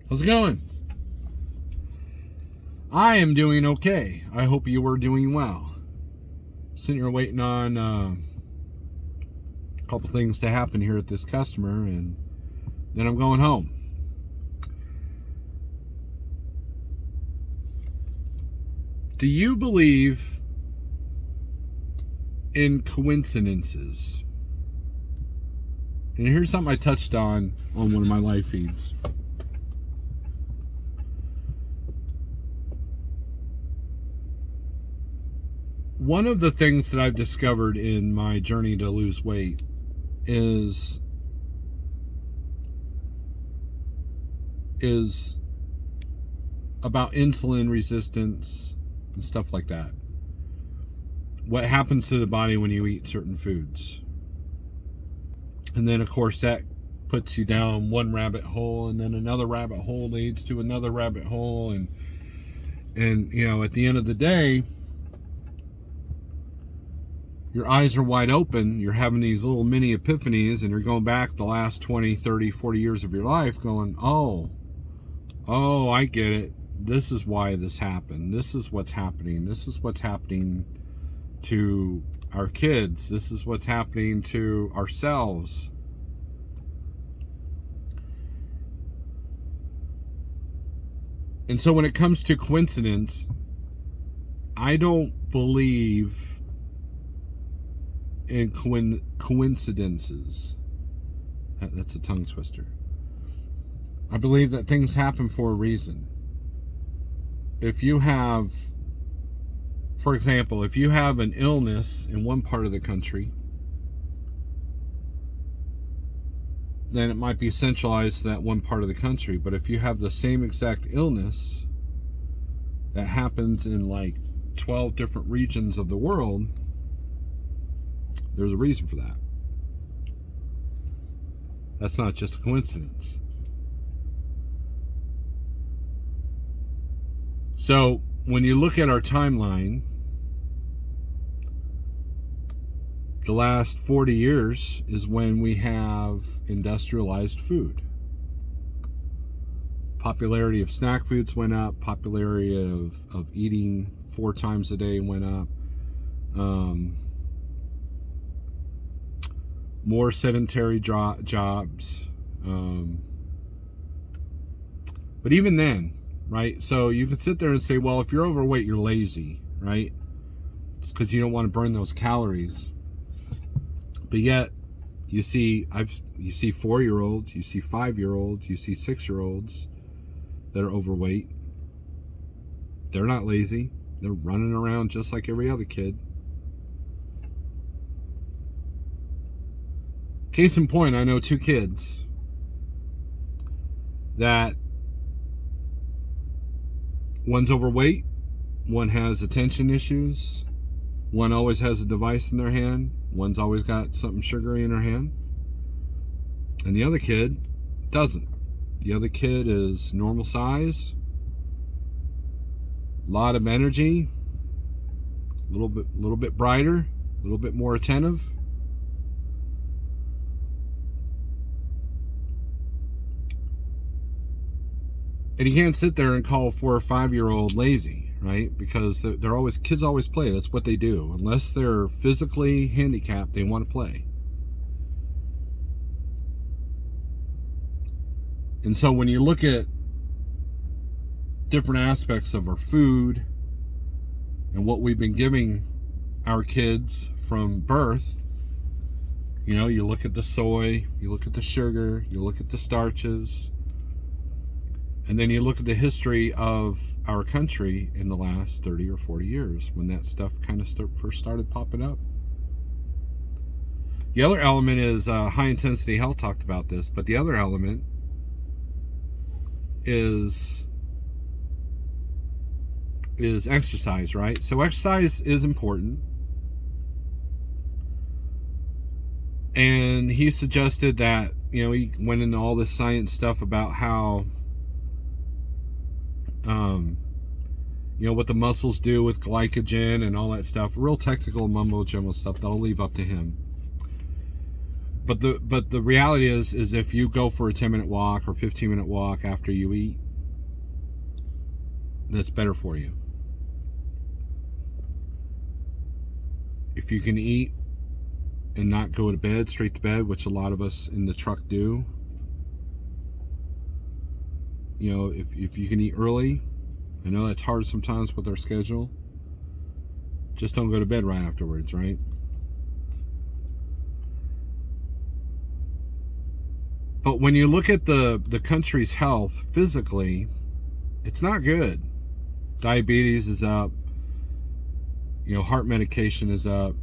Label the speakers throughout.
Speaker 1: How's it going? I am doing okay. I hope you are doing well. Sitting here waiting on a couple things to happen here at this customer, and then I'm going home. Do you believe in coincidences? And here's something I touched on one of my live feeds. One of the things that I've discovered in my journey to lose weight is about insulin resistance and stuff like that. What happens to the body when you eat certain foods. And then, of course, that puts you down one rabbit hole, and then another rabbit hole leads to another rabbit hole. And you know, at the end of the day, your eyes are wide open. You're having these little mini epiphanies, and you're going back the last 20, 30, 40 years of your life going, oh, I get it. This is why this happened. This is what's happening. This is what's happening to our kids. This is what's happening to ourselves. And so when it comes to coincidence, I don't believe in coincidences. That's a tongue twister. I believe that things happen for a reason. If you have, for example, if you have an illness in one part of the country, then it might be centralized to that one part of the country. But if you have the same exact illness that happens in like 12 different regions of the world, there's a reason for that. That's not just a coincidence. So when you look at our timeline, the last 40 years is when we have industrialized food. Popularity of snack foods went up. Popularity of eating 4 times a day went up. More sedentary jobs. But even then, right? So you can sit there and say, well, if you're overweight, you're lazy, right? It's because you don't want to burn those calories. But yet, you see 4-year-olds, you see 5-year-olds, you see 6-year-olds that are overweight. They're not lazy. They're running around just like every other kid. Case in point, I know 2 kids that one's overweight, one has attention issues, one always has a device in their hand, one's always got something sugary in her hand, and the other kid doesn't. The other kid is normal size, a lot of energy, a little bit brighter, a little bit more attentive. And you can't sit there and call a 4 or 5-year-old lazy, right? Because kids always play. That's what they do. Unless they're physically handicapped, they want to play. And so when you look at different aspects of our food and what we've been giving our kids from birth, you know, you look at the soy, you look at the sugar, you look at the starches, and then you look at the history of our country in the last 30 or 40 years when that stuff kind of first started popping up. The other element is high intensity health talked about this, but the other element is exercise, right? So exercise is important. And he suggested that, you know, he went into all this science stuff about how you know, what the muscles do with glycogen and all that stuff. Real technical mumbo jumbo stuff that I'll leave up to him. But the reality is if you go for a 10-minute walk or 15-minute walk after you eat, that's better for you. If you can eat and not go to bed, straight to bed, which a lot of us in the truck do, you know, if you can eat early, I know that's hard sometimes with our schedule, just don't go to bed right afterwards, right? But when you look at the country's health physically, it's not good. Diabetes is up. You know, heart medication is up.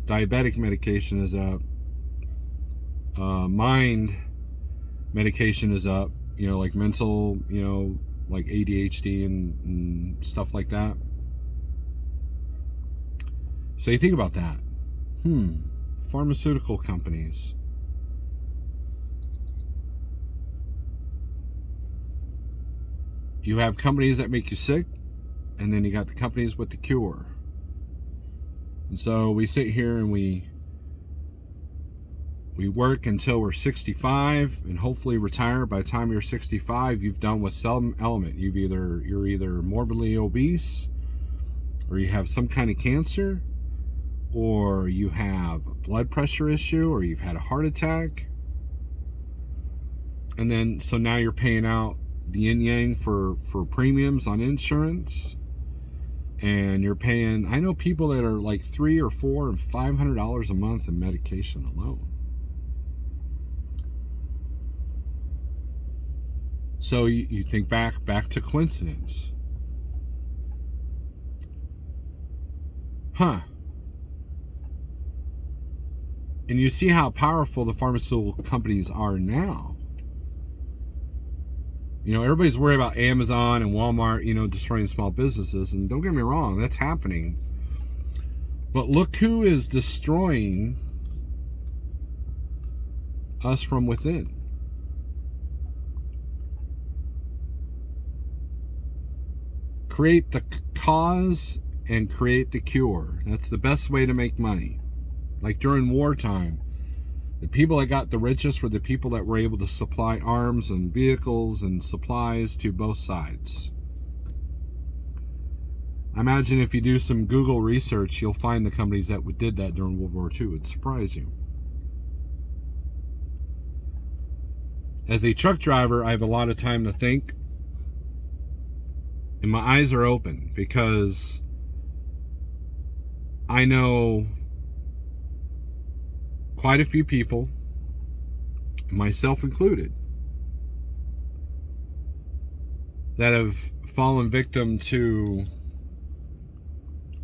Speaker 1: Diabetic medication is up. Mind medication is up. You know, like mental, you know, like ADHD and stuff like that. So you think about that. Pharmaceutical companies. You have companies that make you sick, and then you got the companies with the cure. And so we sit here and we work until we're 65 and hopefully retire. By the time you're 65, you've done with some element. You're either morbidly obese, or you have some kind of cancer, or you have a blood pressure issue, or you've had a heart attack. And then so now you're paying out the yin yang for premiums on insurance, and you're paying, I know people that are like $300 or $400 and $500 a month in medication alone. So you think back to coincidence. And you see how powerful the pharmaceutical companies are now. You know, everybody's worried about Amazon and Walmart, you know, destroying small businesses. And don't get me wrong, that's happening. But look who is destroying us from within. Create the cause and create the cure. That's the best way to make money. Like during wartime, the people that got the richest were the people that were able to supply arms and vehicles and supplies to both sides. I imagine if you do some Google research, you'll find the companies that did that during World War II. It'd surprise you. As a truck driver, I have a lot of time to think, and my eyes are open because I know quite a few people, myself included, that have fallen victim to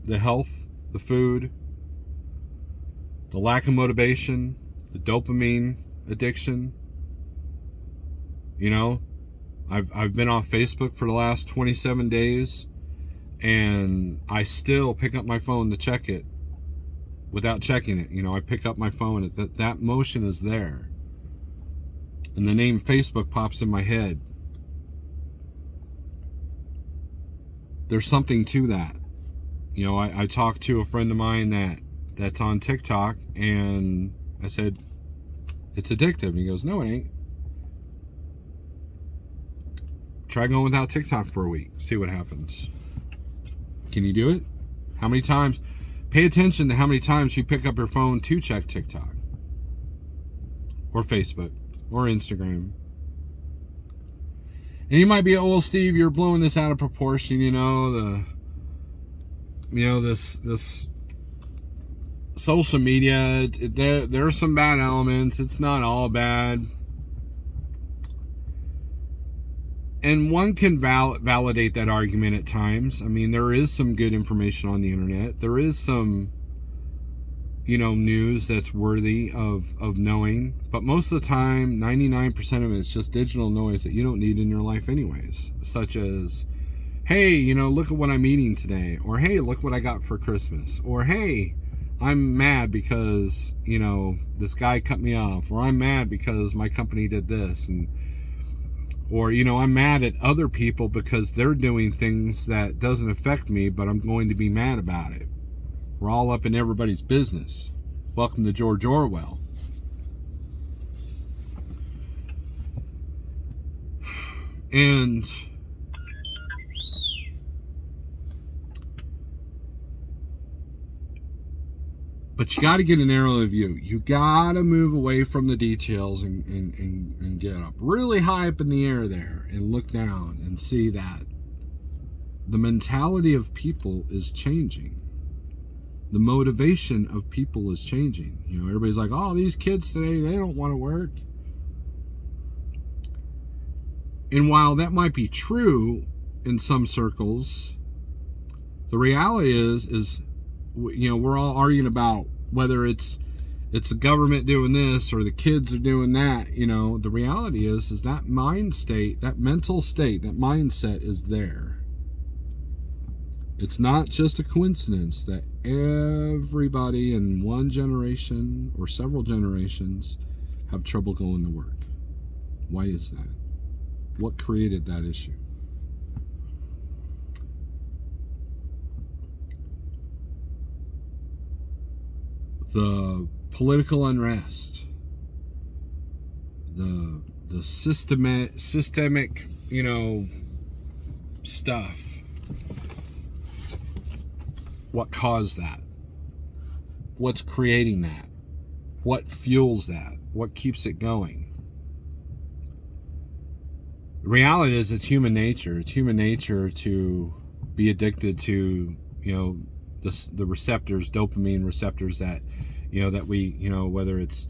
Speaker 1: the health, the food, the lack of motivation, the dopamine addiction. You know, I've been on Facebook for the last 27 days, and I still pick up my phone to check it without checking it. You know, I pick up my phone, that motion is there. And the name Facebook pops in my head. There's something to that. You know, I talked to a friend of mine that's on TikTok, and I said, it's addictive. And he goes, no, it ain't. Try going without TikTok for a week. See what happens. Can you do it? How many times? Pay attention to how many times you pick up your phone to check TikTok or Facebook or Instagram. And you might be, oh, well, Steve, you're blowing this out of proportion. You know, this social media, there are some bad elements. It's not all bad. And one can validate that argument at times. I mean, there is some good information on the internet. There is some, you know, news that's worthy of knowing. But most of the time, 99% of it is just digital noise that you don't need in your life anyways. Such as, hey, you know, look at what I'm eating today. Or, hey, look what I got for Christmas. Or, hey, I'm mad because, you know, this guy cut me off. Or I'm mad because my company did this. Or, you know, I'm mad at other people because they're doing things that doesn't affect me, but I'm going to be mad about it. We're all up in everybody's business. Welcome to George Orwell. And but you got to get an aerial view. You got to move away from the details and get up really high up in the air there and look down and see that the mentality of people is changing. The motivation of people is changing. You know, everybody's like, oh, these kids today, they don't want to work. And while that might be true in some circles, the reality is, you know, we're all arguing about whether it's the government doing this or the kids are doing that. You know, the reality is that mind state, that mental state, that mindset is there. It's not just a coincidence that everybody in one generation or several generations have trouble going to work. Why is that? What created that issue? The political unrest, the systemic, you know, stuff. What caused that? What's creating that? What fuels that? What keeps it going? The reality is it's human nature. It's human nature to be addicted to, you know, the receptors, dopamine receptors that, you know, that we, you know, whether it's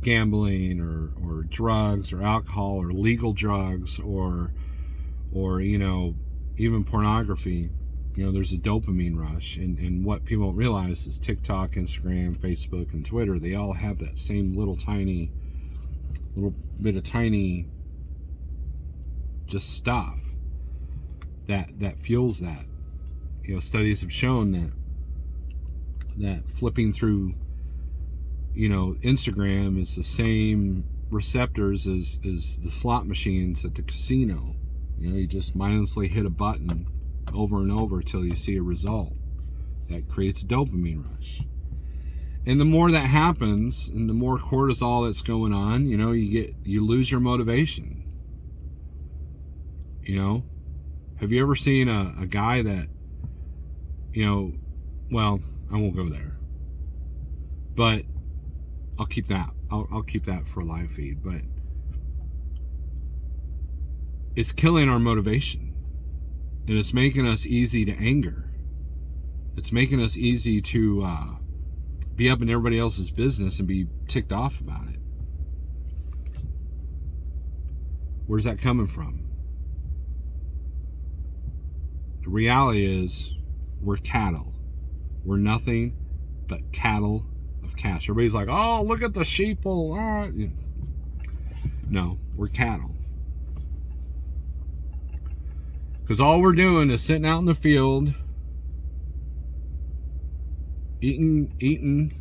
Speaker 1: gambling or drugs or alcohol or legal drugs or you know, even pornography. You know, there's a dopamine rush, and what people don't realize is TikTok, Instagram, Facebook, and Twitter, they all have that same little bit of tiny just stuff that fuels that. You know, studies have shown that flipping through, you know, Instagram is the same receptors as the slot machines at the casino. You know, you just mindlessly hit a button over and over till you see a result. That creates a dopamine rush. And the more that happens, and the more cortisol that's going on, you know, you lose your motivation. You know, have you ever seen a guy that, you know, well, I won't go there, but I'll keep that. I'll keep that for a live feed. But it's killing our motivation, and it's making us easy to anger. It's making us easy to be up in everybody else's business and be ticked off about it. Where's that coming from? The reality is we're cattle. We're nothing but cattle of cash. Everybody's like, oh, look at the sheeple. No, we're cattle. Because all we're doing is sitting out in the field, eating,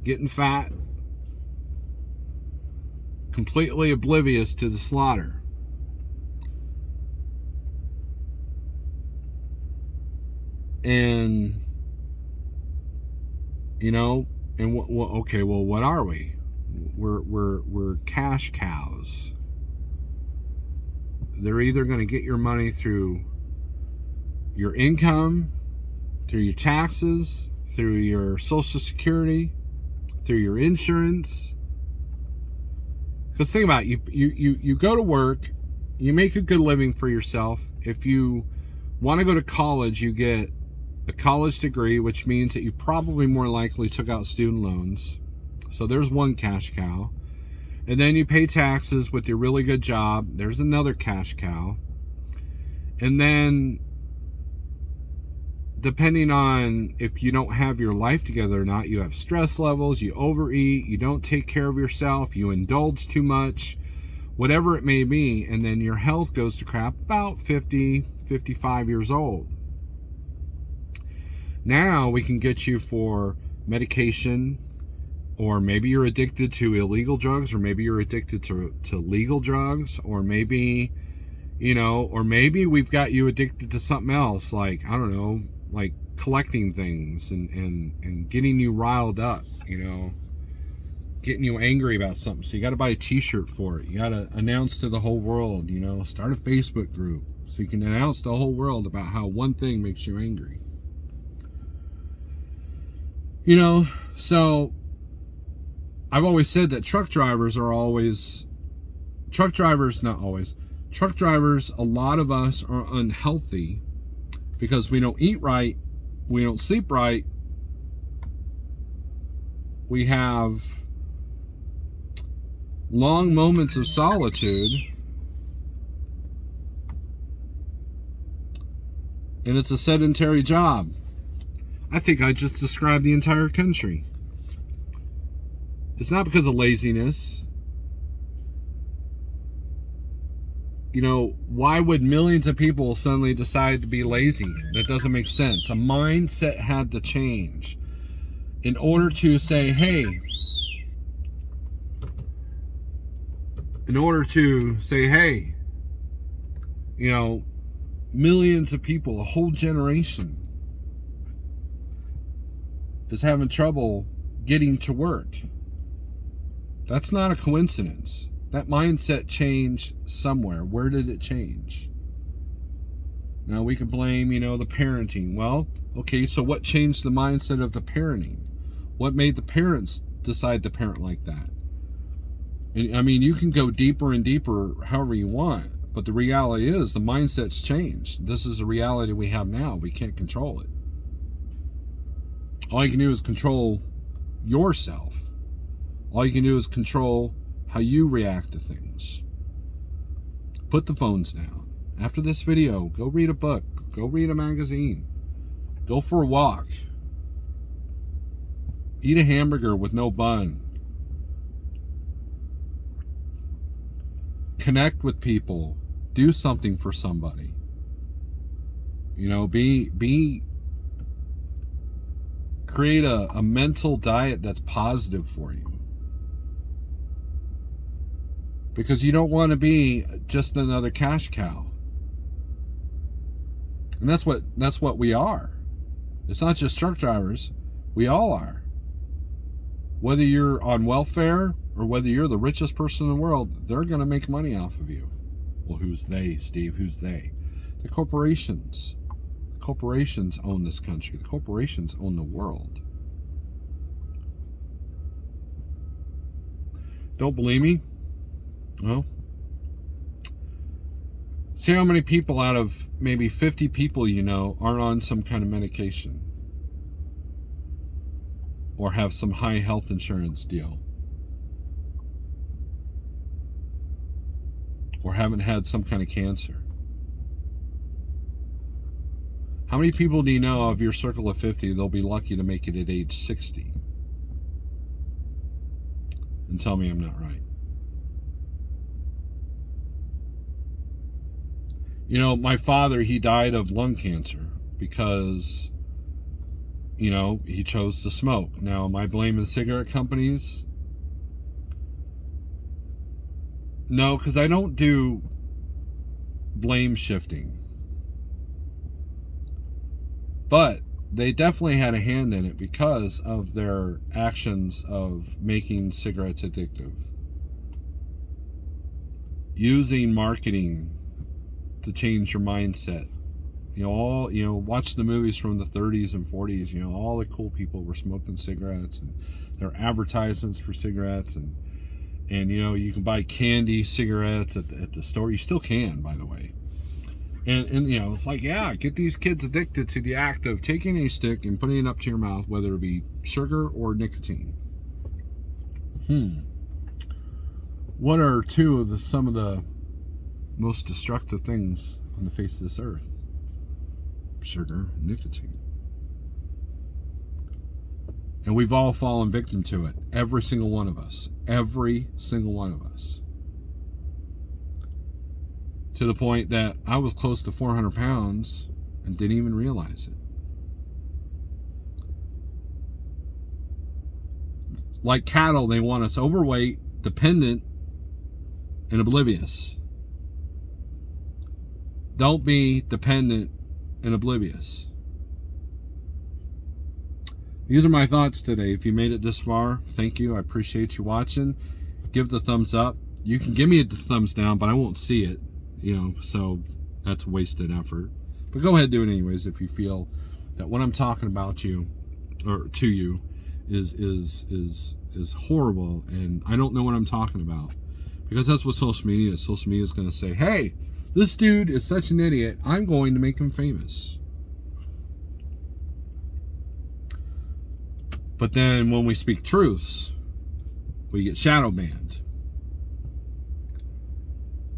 Speaker 1: getting fat, completely oblivious to the slaughter. And, you know, and okay, well, what are we? We're cash cows. They're either going to get your money through your income, through your taxes, through your Social Security, through your insurance. Because think about it, you go to work, you make a good living for yourself. If you want to go to college, you get a college degree, which means that you probably more likely took out student loans. So there's one cash cow. And then you pay taxes with your really good job. There's another cash cow. And then, depending on if you don't have your life together or not, you have stress levels, you overeat, you don't take care of yourself, you indulge too much, whatever it may be, and then your health goes to crap about 50, 55 years old. Now we can get you for medication, or maybe you're addicted to illegal drugs, or maybe you're addicted to legal drugs, or maybe, you know, or maybe we've got you addicted to something else, like, I don't know, like collecting things and getting you riled up, you know. getting you angry about something. So you got to buy a t-shirt for it. You got to announce to the whole world, you know, start a Facebook group so you can announce to the whole world about how one thing makes you angry. You know, so I've always said that truck drivers, a lot of us are unhealthy because we don't eat right, we don't sleep right, we have long moments of solitude, and it's a sedentary job. I think I just described the entire country. It's not because of laziness. You know, why would millions of people suddenly decide to be lazy? That doesn't make sense. A mindset had to change in order to say, hey, you know, millions of people, a whole generation is having trouble getting to work. That's not a coincidence. That mindset changed somewhere. Where did it change? Now we can blame, you know, the parenting. Well, okay, so what changed the mindset of the parenting? What made the parents decide to parent like that? And I mean, you can go deeper and deeper however you want, but the reality is the mindset's changed. This is the reality we have now. We can't control it. All you can do is control yourself. All you can do is control how you react to things. Put the phones down. After this video, go read a book. Go read a magazine. Go for a walk. Eat a hamburger with no bun. Connect with people. Do something for somebody. You know, create a mental diet that's positive for you. Because you don't want to be just another cash cow. And that's what we are. It's not just truck drivers. We all are. Whether you're on welfare or whether you're the richest person in the world, they're going to make money off of you. Well, who's they, Steve? Who's they? The corporations. The corporations own this country. The corporations own the world. Don't believe me? Well, see how many people out of maybe 50 people you know aren't on some kind of medication or have some high health insurance deal or haven't had some kind of cancer. How many people do you know of your circle of 50 they'll be lucky to make it at age 60? And tell me I'm not right. You know, my father, he died of lung cancer because, you know, he chose to smoke. Now, am I blaming cigarette companies? No, because I don't do blame shifting. But they definitely had a hand in it because of their actions of making cigarettes addictive. Using marketing to change your mindset. Watch the movies from the 30s and 40s. You know, all the cool people were smoking cigarettes, and there are advertisements for cigarettes, and you know, you can buy candy cigarettes at the store. You still can, by the way. And you know, it's like, yeah, get these kids addicted to the act of taking a stick and putting it up to your mouth, whether it be sugar or nicotine. What are some of the most destructive things on the face of this earth? Sugar, nicotine. And we've all fallen victim to it. Every single one of us. Every single one of us. To the point that I was close to 400 pounds and didn't even realize it. Like cattle, they want us overweight, dependent, and oblivious. Don't be dependent and oblivious. these are my thoughts today. If you made it this far, thank you. I appreciate you watching. Give the thumbs up. You can give me a thumbs down, but I won't see it, so that's wasted effort. But go ahead and do it anyways if you feel that what I'm talking about to you is horrible and I don't know what I'm talking about. Because that's what social media is. Social media is going to say, hey, this dude is such an idiot, I'm going to make him famous. But then when we speak truths, we get shadow banned.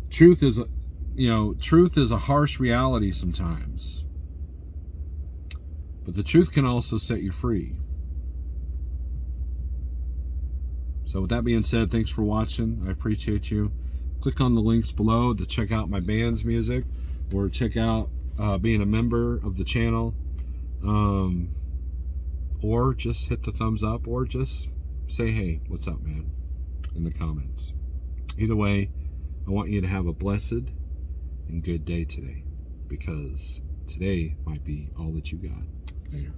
Speaker 1: Truth is a harsh reality sometimes. But the truth can also set you free. So with that being said, thanks for watching. I appreciate you. Click on the links below to check out my band's music or check out being a member of the channel. Or just hit the thumbs up or just say, hey, what's up, man, in the comments. Either way, I want you to have a blessed and good day today, because today might be all that you got. Later.